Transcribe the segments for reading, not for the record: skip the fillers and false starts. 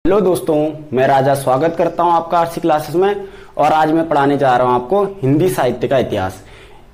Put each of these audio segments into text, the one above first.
Hello दोस्तों, मैं राजा स्वागत करता हूं आपका आरसी क्लासेस में। और आज मैं पढ़ाने जा रहा हूं आपको हिंदी साहित्य का इतिहास।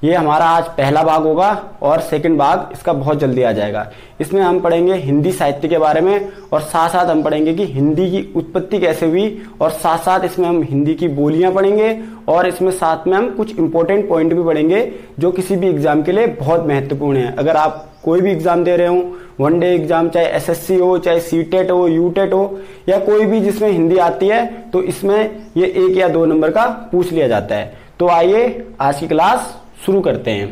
ये हमारा आज पहला भाग होगा और सेकंड भाग इसका बहुत जल्दी आ जाएगा। इसमें हम पढ़ेंगे हिंदी साहित्य के बारे में और साथ साथ हम पढ़ेंगे कि हिंदी की उत्पत्ति कैसे हुई, और साथ साथ इसमें हम हिंदी की बोलियां पढ़ेंगे और इसमें साथ में हम कुछ इंपॉर्टेंट पॉइंट भी पढ़ेंगे जो किसी भी एग्जाम के लिए बहुत महत्वपूर्ण है। अगर आप कोई भी एग्जाम दे रहे हो, वन डे एग्जाम, चाहे एसएससी हो, चाहे सीटेट हो, यूटेट हो, या कोई भी जिसमें हिंदी आती है, तो इसमें ये 1 या 2 नंबर का पूछ लिया जाता है। तो आइए आज की क्लास शुरू करते हैं।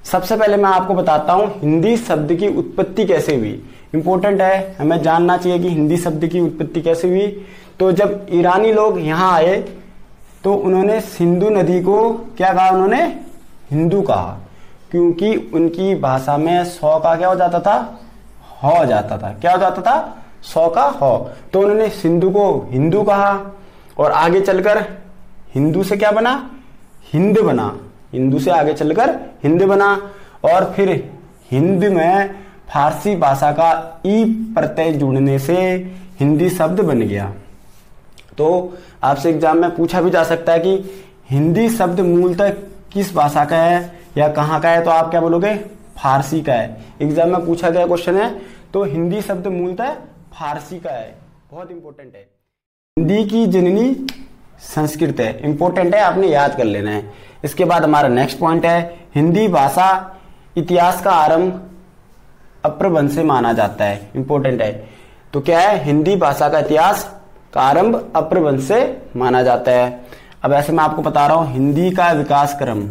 सबसे पहले मैं आपको बताता हूं हिंदी शब्द की उत्पत्ति कैसे हुई। इंपॉर्टेंट है, हमें जानना चाहिए कि हिंदी शब्द की उत्पत्ति कैसे हुई। तो जब ईरानी लोग यहाँ आए तो उन्होंने सिंधु नदी को क्या कहा? उन्होंने हिंदू कहा, क्योंकि उनकी भाषा में 100 का क्या हो जाता था? हो हो जाता था। क्या हो जाता था? 100 का हो। तो उन्होंने सिंधु को हिंदू कहा और आगे चलकर हिंदू से क्या बना? हिंद बना। हिंदू से आगे चलकर हिंद बना और फिर हिंद में फारसी भाषा का ई प्रत्यय जुड़ने से हिंदी शब्द बन गया। तो आपसे एग्जाम में पूछा भी जा सकता है कि हिंदी शब्द मूलतः किस भाषा का है या कहाँ का है, तो आप क्या बोलोगे? फारसी का है। एग्जाम में पूछा गया क्वेश्चन है, तो हिंदी शब्द मूलतः फारसी का है। बहुत इंपॉर्टेंट है। हिंदी की जननी संस्कृत है। इंपॉर्टेंट है, आपने याद कर लेना है। इसके बाद हमारा नेक्स्ट पॉइंट है हिंदी भाषा इतिहास का आरंभ अप्रभंश से माना जाता है। इंपॉर्टेंट है। तो क्या है? हिंदी भाषा का इतिहास का आरंभ अप्रभंश से माना जाता है। अब ऐसे मैं आपको बता रहा हूं हिंदी का विकास क्रम।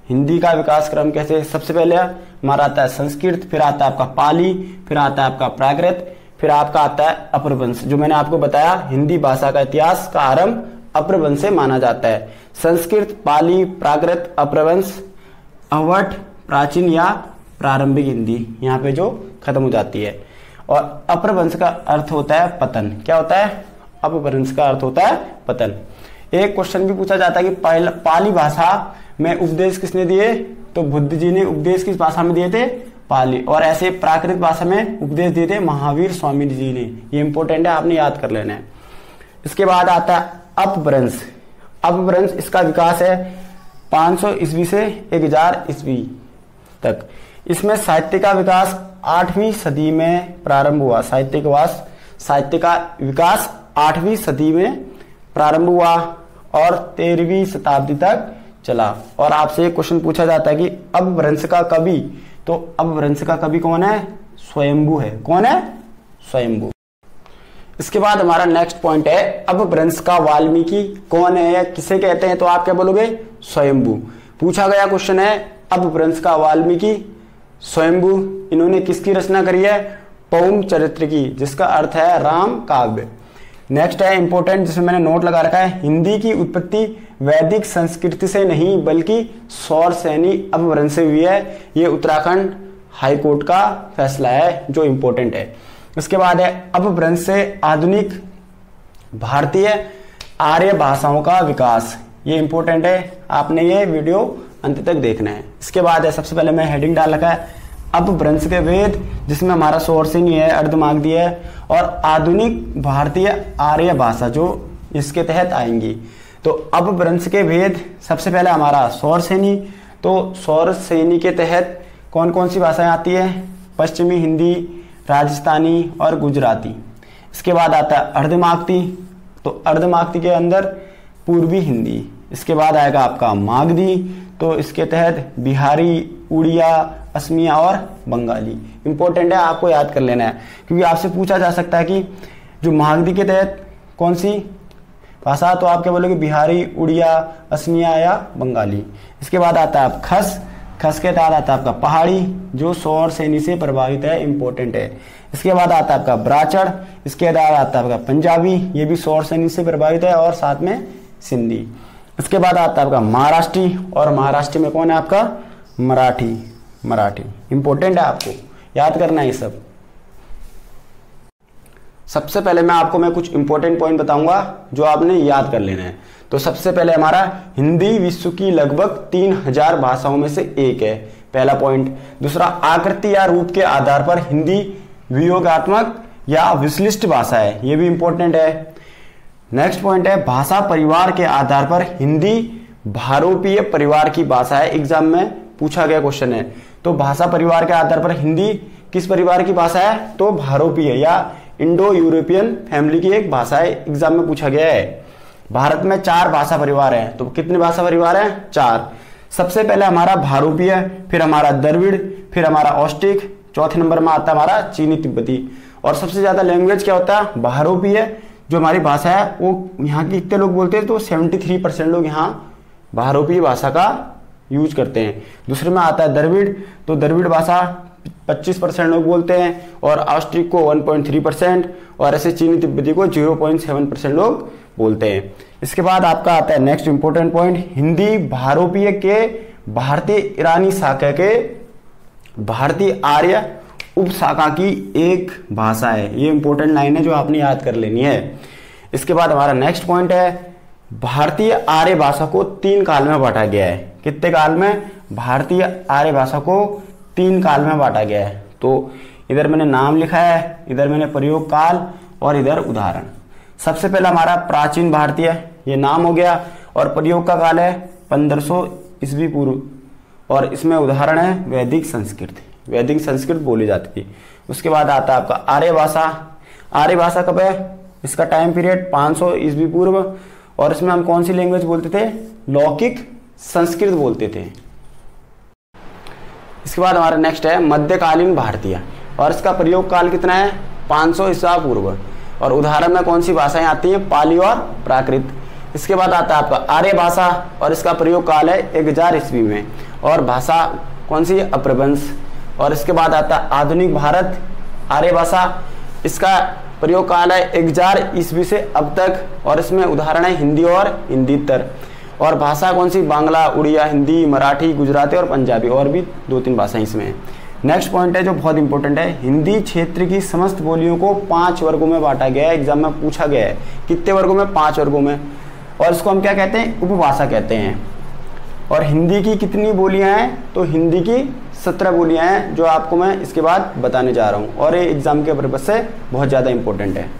हिंदी का विकास क्रम कैसे? सबसे पहले हमारा आता है संस्कृत, फिर आता है आपका पाली, फिर आता है आपका प्राकृत, फिर आपका आता है अपभ्रंश। जो मैंने आपको बताया, हिंदी भाषा का इतिहास का आरंभ अपभ्रंश से माना जाता है। संस्कृत, पाली, प्राकृत, अपभ्रंश, अवट, प्राचीन या प्रारंभिक हिंदी, यहाँ पे जो खत्म हो जाती है। और अपभ्रंश का अर्थ होता है पतन। क्या होता है? अपभ्रंश का अर्थ होता है पतन। एक क्वेश्चन भी पूछा जाता है कि पाली भाषा में उपदेश किसने दिए? तो बुद्ध जी ने उपदेश किस भाषा में दिए थे? पाली। और ऐसे प्राकृत भाषा में उपदेश दिए थे महावीर स्वामी जी ने। ये इंपॉर्टेंट है, आपने याद कर लेना है। इसके बाद आता है अपभ्रंश। अपभ्रंश इसका विकास है 500 ईस्वी से 1000 ईस्वी तक। इसमें साहित्य का विकास 8वीं सदी में प्रारंभ हुआ। साहित्य का विकास 8वीं सदी में प्रारंभ हुआ और 13वीं शताब्दी तक चला। और आपसे एक क्वेश्चन पूछा जाता है कि अपभ्रंश का कवि, तो अपभ्रंश का कवि कौन है? स्वयंभू है। कौन है? स्वयंभू। इसके बाद हमारा नेक्स्ट पॉइंट है अपभ्रंश का वाल्मीकि कौन है या किसे कहते हैं? तो आप क्या बोलोगे? स्वयंभू। पूछा गया क्वेश्चन है अपभ्रंश का वाल्मीकि स्वयंभू, इन्होंने किसकी रचना करी है? पौम चरित्र की, जिसका अर्थ है राम काव्य। नेक्स्ट है इंपॉर्टेंट, जिसमें मैंने नोट लगा रखा है, हिंदी की उत्पत्ति वैदिक संस्कृति से नहीं बल्कि सौर सैनी अपभ्रंश से हुई है। ये उत्तराखंड हाईकोर्ट का फैसला है जो इंपॉर्टेंट है। इसके बाद है अपभ्रंश से आधुनिक भारतीय आर्य भाषाओं का विकास। ये इंपॉर्टेंट है, आपने ये वीडियो अंत तक देखना है। इसके बाद है, सबसे पहले मैं हेडिंग डाल रखा है अपभ्रंश के वेद, जिसमें हमारा सोर्सिंग है, अर्धमागधी है, और आधुनिक भारतीय आर्य भाषा जो इसके तहत आएंगी। तो अपभ्रंश के वेद, सबसे पहले हमारा सौरसेनी। तो सौरसेनी के तहत कौन कौन सी भाषाएं आती है? पश्चिमी हिंदी, राजस्थानी और गुजराती। इसके बाद आता है अर्धमागधी। तो अर्धमागधी के अंदर पूर्वी हिंदी। इसके बाद आएगा आपका मागधी, तो इसके तहत बिहारी, उड़िया, असमिया और बंगाली। इंपॉर्टेंट है, आपको याद कर लेना है, क्योंकि आपसे पूछा जा सकता है कि जो मागधी के तहत कौन सी भाषा, तो आप क्या बोलोगे? बिहारी, उड़िया, असमिया या बंगाली। इसके बाद आता है आप खस। खस के तहत आता है आपका पहाड़ी, जो सौर सैनी से प्रभावित है। इंपॉर्टेंट है। इसके बाद आता है आपका ब्राचड़। इसके बाद आता है आपका पंजाबी, ये भी सौर सैनी से प्रभावित है, और साथ में सिंधी। इसके बाद आता है आपका महाराष्ट्री, और महाराष्ट्र में कौन है आपका? मराठी। इंपॉर्टेंट है, आपको याद करना है ये सब। सबसे पहले मैं कुछ इंपॉर्टेंट पॉइंट बताऊंगा जो आपने याद कर लेना है। तो सबसे पहले हमारा हिंदी विश्व की लगभग 3000 भाषाओं में से एक है, पहला पॉइंट। दूसरा, आकृति या रूप के आधार पर हिंदी वियोगात्मक या विशिष्ट भाषा है, ये भी इंपॉर्टेंट है। नेक्स्ट पॉइंट है भाषा परिवार के आधार पर हिंदी भारोपीय परिवार की भाषा है, एग्जाम में पूछा गया क्वेश्चन है। तो भाषा परिवार के आधार पर हिंदी किस परिवार की भाषा है, तो भारोपीय या इंडो यूरोपियन फैमिली की एक भाषा है, एग्जाम में पूछा गया है। भारत में 4 भाषा परिवार हैं, तो कितने भाषा परिवार हैं, 4। सबसे पहले हमारा भारोपीय, फिर हमारा द्रविड़, फिर हमारा ऑस्ट्रिक, चौथे नंबर में आता है हमारा चीनी तिब्बती। और सबसे ज्यादा लैंग्वेज क्या होता है, भारोपीय जो हमारी भाषा है वो यहाँ की कितने लोग बोलते हैं, तो 73% लोग यहाँ भारोपीय भाषा का यूज करते हैं। दूसरे में आता है द्रविड़, तो द्रविड़ भाषा 25% लोग बोलते हैं, और ऑस्ट्रिक को 1.3%, और ऐसे चीनी तिब्बती को 0.7% लोग बोलते हैं। इसके बाद आपका आता है नेक्स्ट इंपॉर्टेंट पॉइंट, हिंदी भारोपीय के भारतीय ईरानी शाखा के भारतीय आर्य उप शाखा की एक भाषा है। ये इंपॉर्टेंट लाइन है जो आपने याद कर लेनी है। इसके बाद हमारा नेक्स्ट पॉइंट है भारतीय आर्य भाषा को 3 काल में बांटा गया है। कितने काल में, भारतीय आर्य भाषा को 3 काल में बांटा गया है। तो इधर मैंने नाम लिखा है, इधर मैंने प्रयोग काल, और इधर उदाहरण। सबसे पहला हमारा प्राचीन भारतीय, ये नाम हो गया, और प्रयोग का काल है 1500 ईस्वी पूर्व, और इसमें उदाहरण है वैदिक संस्कृत। वैदिक संस्कृत बोली जाती थी। उसके बाद आता है आपका आर्य भाषा। आर्य भाषा कब है, इसका टाइम पीरियड 500 ईस्वी पूर्व, और इसमें हम कौन सी लैंग्वेज बोलते थे, लौकिक संस्कृत बोलते थे। इसके बाद हमारा नेक्स्ट है मध्यकालीन भारतीय, और इसका प्रयोग काल कितना है, 500 ईसा पूर्व, और उदाहरण में कौन सी भाषाएं आती हैं, पाली और प्राकृत। इसके बाद आता है आपका आर्य भाषा, और इसका प्रयोग काल है 1000 ईस्वी में, और भाषा कौन सी, अपभ्रंश। और इसके बाद आता है आधुनिक भारत आर्य भाषा, इसका प्रयोग काल है 1000 ईस्वी से अब तक, और इसमें उदाहरण है हिंदी और हिंदीतर। और भाषा कौन सी, बांग्ला, उड़िया, हिंदी, मराठी, गुजराती और पंजाबी, और भी 2-3 भाषाएं इसमें है। नेक्स्ट पॉइंट है जो बहुत इंपॉर्टेंट है, हिंदी क्षेत्र की समस्त बोलियों को 5 वर्गों में बांटा गया है। एग्जाम में पूछा गया है कितने वर्गों में, 5 वर्गों में, और इसको हम क्या कहते हैं, उपभाषा कहते हैं। और हिंदी की कितनी बोलियां हैं, तो हिंदी की 17 बोलियां हैं, जो आपको मैं इसके बाद बताने जा रहा हूं, और ये एग्जाम के पर्पज से बहुत ज्यादा इंपॉर्टेंट है।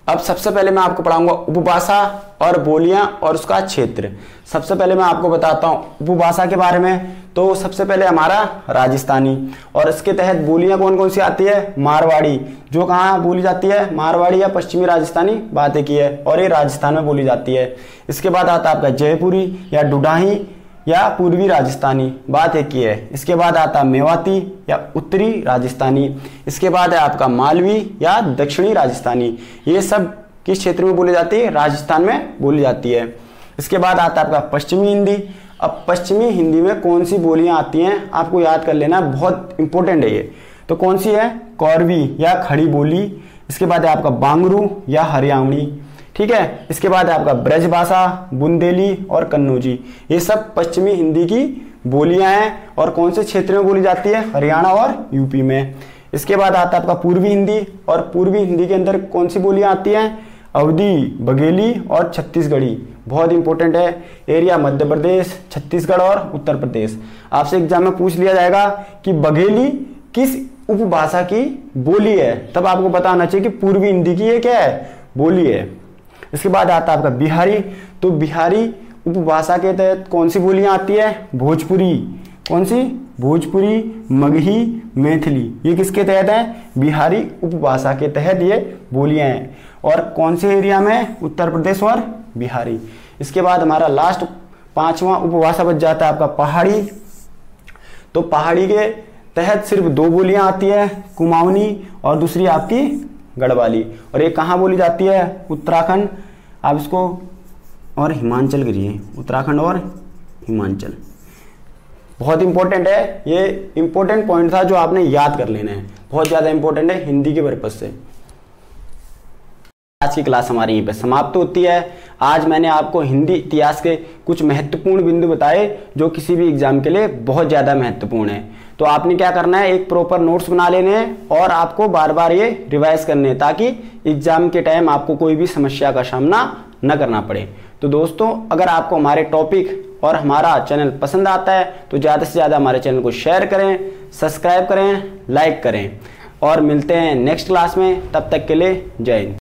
अब सबसे पहले मैं आपको पढ़ाऊंगा उपभाषा और बोलियां और उसका क्षेत्र। सबसे पहले मैं आपको बताता हूं उपभाषा के बारे में। तो सबसे पहले हमारा राजस्थानी, और इसके तहत बोलियां कौन कौन सी आती है, मारवाड़ी, जो कहाँ बोली जाती है, मारवाड़ी या पश्चिमी राजस्थानी, बात एक ही है, और ये राजस्थान में बोली जाती है। इसके बाद आता है आपका जयपुरी या डुडाही या पूर्वी राजस्थानी, बात एक ही है। इसके बाद आता है मेवाती या उत्तरी राजस्थानी। इसके बाद है आपका मालवी या दक्षिणी राजस्थानी। ये सब किस क्षेत्र में बोली जाती है, राजस्थान में बोली जाती है। इसके बाद आता है आपका पश्चिमी हिंदी। अब पश्चिमी हिंदी में कौन सी बोलियां आती हैं, आपको याद कर लेना, बहुत इंपॉर्टेंट है ये। तो कौन सी है, कौरवी या खड़ी बोली। इसके बाद है आपका बांगरू या हरियाणवी, ठीक है। इसके बाद है आपका ब्रज भाषा, बुंदेली और कन्नौजी। ये सब पश्चिमी हिंदी की बोलियां हैं, और कौन से क्षेत्र में बोली जाती है, हरियाणा और यूपी में। इसके बाद आता है आपका पूर्वी हिंदी, और पूर्वी हिंदी के अंदर कौन सी बोलियां आती हैं, अवधी, बघेली और छत्तीसगढ़ी, बहुत इंपॉर्टेंट है। एरिया मध्य प्रदेश, छत्तीसगढ़ और उत्तर प्रदेश। आपसे एग्जाम में पूछ लिया जाएगा कि बघेली किस उपभाषा की बोली है, तब आपको पता होना चाहिए कि पूर्वी हिंदी की ये क्या है, बोली है। इसके बाद आता है आपका बिहारी। तो बिहारी उपभाषा के तहत कौन सी बोलियां आती है, भोजपुरी, कौन सी, भोजपुरी, मगही, मैथिली। ये किसके तहत है, बिहारी उपभाषा के तहत ये बोलियां हैं, और कौन से एरिया में, उत्तर प्रदेश और बिहारी। इसके बाद हमारा लास्ट 5वां उपभाषा बच जाता है आपका पहाड़ी। तो पहाड़ी के तहत सिर्फ 2 बोलियां आती है, कुमाऊनी और दूसरी आपकी गढ़वाली, और ये कहाँ बोली जाती है, उत्तराखंड, आप इसको और हिमाचल करिए, उत्तराखंड और हिमाचल। बहुत इंपॉर्टेंट है, ये इंपॉर्टेंट पॉइंट था जो आपने याद कर लेना है, बहुत ज्यादा इंपॉर्टेंट है हिंदी के पर्पज से। आज की क्लास हमारी यहीं पे समाप्त होती है। आज मैंने आपको हिंदी इतिहास के कुछ महत्वपूर्ण बिंदु बताए जो किसी भी एग्जाम के लिए बहुत ज्यादा महत्वपूर्ण है। तो आपने क्या करना है, एक प्रॉपर नोट्स बना लेने हैं, और आपको बार बार ये रिवाइज करने हैं, ताकि एग्जाम के टाइम आपको कोई भी समस्या का सामना न करना पड़े। तो दोस्तों, अगर आपको हमारे टॉपिक और हमारा चैनल पसंद आता है तो ज़्यादा से ज़्यादा हमारे चैनल को शेयर करें, सब्सक्राइब करें, लाइक करें, और मिलते हैं नेक्स्ट क्लास में। तब तक के लिए जय हिंद।